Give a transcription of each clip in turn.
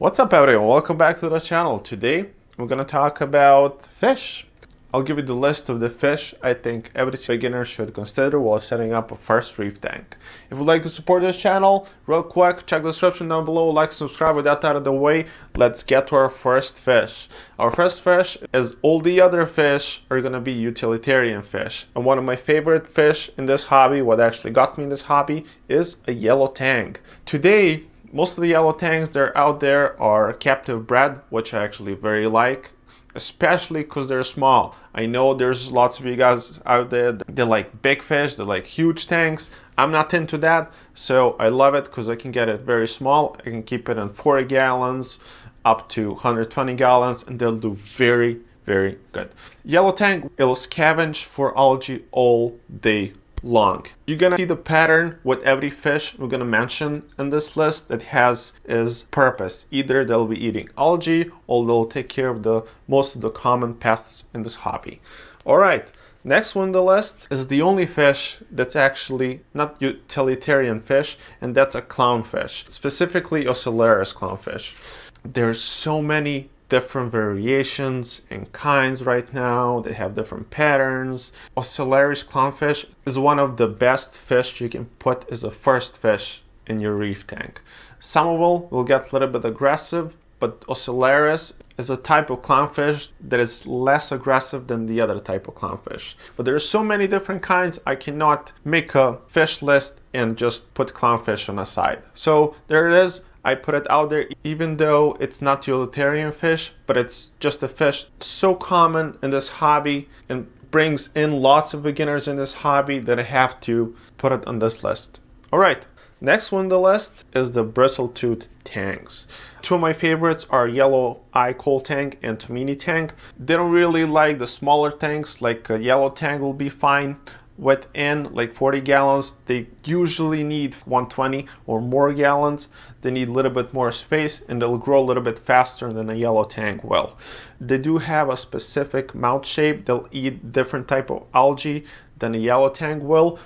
What's up everyone, welcome back to the channel. Today we're gonna talk about fish. I'll give you the list of the fish I think every beginner should consider while setting up a first reef tank. If you'd like to support this channel, real quick, check the description down below, like, subscribe. With that out of the way, let's get to our first fish. Our first fish, as all the other fish, are gonna be utilitarian fish. And one of my favorite fish in this hobby, what actually got me in this hobby, is a yellow tang. Today, most of the yellow tangs that are out there are captive bred, which I actually very like, especially because they're small. I know there's lots of you guys out there that like big fish, they like huge tanks. I'm not into that, so I love it because I can get it very small. I can keep it in 40 gallons up to 120 gallons and they'll do very, very good. Yellow tang will scavenge for algae all day long. You're gonna see the pattern with every fish we're gonna mention in this list that has its purpose. Either they'll be eating algae or they'll take care of the most of the common pests in this hobby. Alright, next one on the list is the only fish that's actually not utilitarian fish, and that's a clownfish, specifically Ocellaris clownfish. There's so many different variations and kinds right now. They have different patterns. Ocellaris clownfish is one of the best fish you can put as a first fish in your reef tank. Some of them will get a little bit aggressive, but Ocellaris is a type of clownfish that is less aggressive than the other type of clownfish. But there are so many different kinds, I cannot make a fish list and just put clownfish on the side. So there it is. I put it out there even though it's not utilitarian fish, but it's just a fish so common in this hobby and brings in lots of beginners in this hobby that I have to put it on this list. Alright, next one on the list is the Bristletooth tangs. Two of my favorites are yellow eye coal tang and Tomini tang. They don't really like the smaller tanks, like a yellow tang will be fine. Within like 40 gallons, they usually need 120 or more gallons. They need a little bit more space and they'll grow a little bit faster than a yellow tang will. They do have a specific mouth shape. They'll eat different type of algae than a yellow tang will.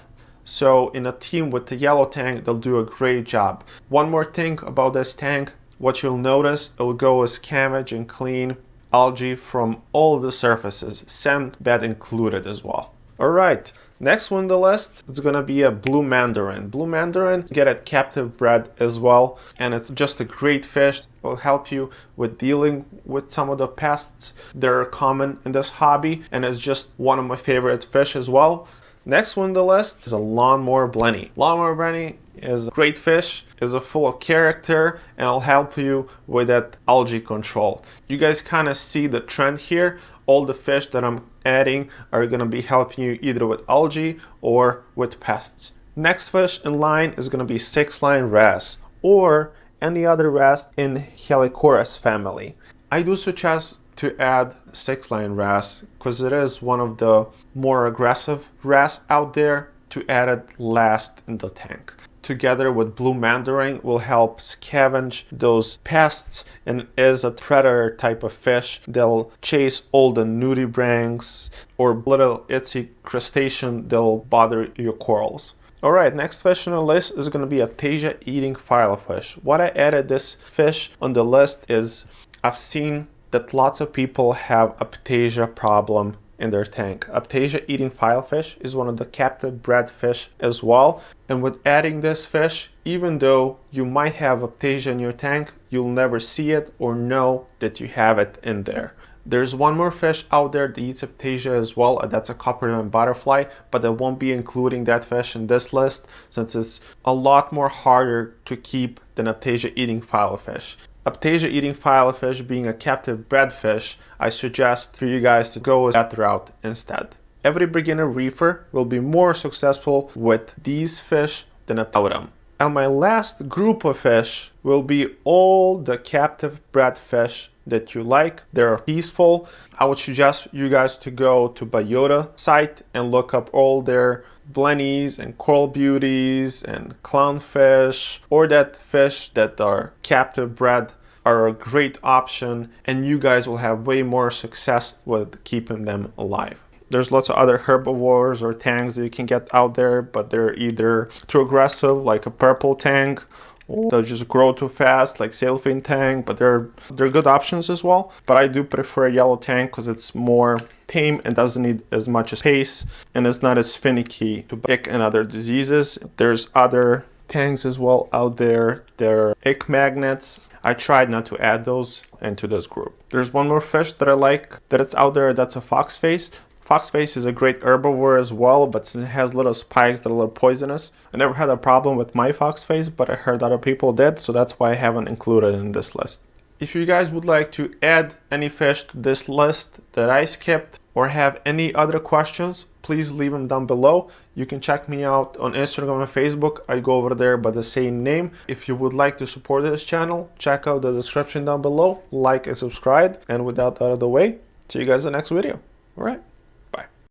So in a team with the yellow tang, they'll do a great job. One more thing about this tank, what you'll notice, it'll go scavenge and clean algae from all the surfaces, sand bed included as well. Alright, next one on the list is gonna be a blue mandarin. Blue mandarin, get it captive bred as well, and it's just a great fish. It will help you with dealing with some of the pests that are common in this hobby, and it's just one of my favorite fish as well. Next one on the list is a lawnmower blenny. Lawnmower blenny is a great fish, is a full of character, and it'll help you with that algae control. You guys kind of see the trend here. All the fish that I'm adding are going to be helping you either with algae or with pests. Next fish in line is going to be 6-line wrasse or any other wrasse in Kalkwasser family. I do suggest to add 6-line wrasse because it is one of the more aggressive wrasse out there. To add it last in the tank. Together with blue mandarin will help scavenge those pests, and is a predator type of fish. They'll chase all the nudibranchs or little itsy crustacean that'll bother your corals. Alright, next fish on the list is going to be a aptasia eating filefish. What I added this fish on the list is I've seen that lots of people have aptasia problem in their tank. Aptasia eating filefish is one of the captive bred fish as well. And with adding this fish, even though you might have aptasia in your tank, you'll never see it or know that you have it in there. There's one more fish out there that eats aptasia as well, and that's a coppermine butterfly, but I won't be including that fish in this list since it's a lot more harder to keep than aptasia eating filefish. Aptasia eating filefish being a captive bred fish, I suggest for you guys to go that route instead. Every beginner reefer will be more successful with these fish than without them. And my last group of fish will be all the captive bred fish that you like. They're peaceful. I would suggest you guys to go to Biota site and look up all their blennies and coral beauties and clownfish, or that fish that are captive bred are a great option, and you guys will have way more success with keeping them alive. There's lots of other herbivores or tangs that you can get out there, but they're either too aggressive, like a purple tang, they'll just grow too fast, like sailfin Tang, but they're good options as well. But I do prefer yellow Tang because it's more tame and doesn't need as much space, and it's not as finicky to ick and other diseases. There's other Tangs as well out there. They're ick magnets. I tried not to add those into this group. There's one more fish that I like that it's out there, that's a foxface. Foxface is a great herbivore as well, but it has little spikes that are a little poisonous. I never had a problem with my foxface, but I heard other people did, so that's why I haven't included it in this list. If you guys would like to add any fish to this list that I skipped or have any other questions, please leave them down below. You can check me out on Instagram and Facebook. I go over there by the same name. If you would like to support this channel, check out the description down below, like and subscribe. And with that out of the way, see you guys in the next video. All right.